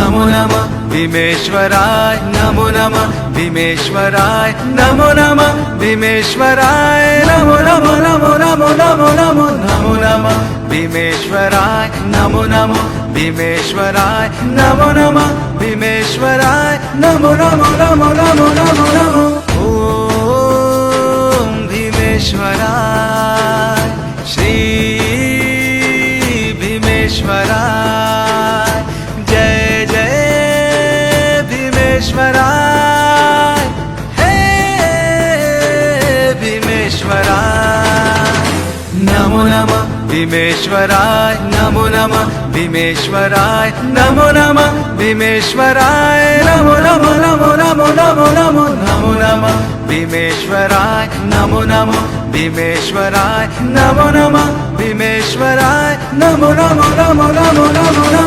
नमो नमः भीमेश्वराय नमो नमः भीमेश्वराय नमो नमः भीमेश्वराय नमो नमो नमो नमो नमो नमो नमो नमः भीमेश्वराय नमो नमः भीमेश्वराय नमो नमः भीमेश्वराय नमो नमो नमो नमो नमो नमो ओम भीमेश्वराय श्री भीमेश्वराय जय जय भीमेश्वराय हे भीमेश्वराय नमो नमः भीमेश्वराय नमो नमः भीमेश्वराय नमो नमः भीमेश्वराय नमो नमो नमो नमो नमो नमो नमो नमः भीमेश्वराय नमो नमः भीमेश्वराय नमो नमः भीमेश्वराय नमो नमो नमो नमो नमो नमो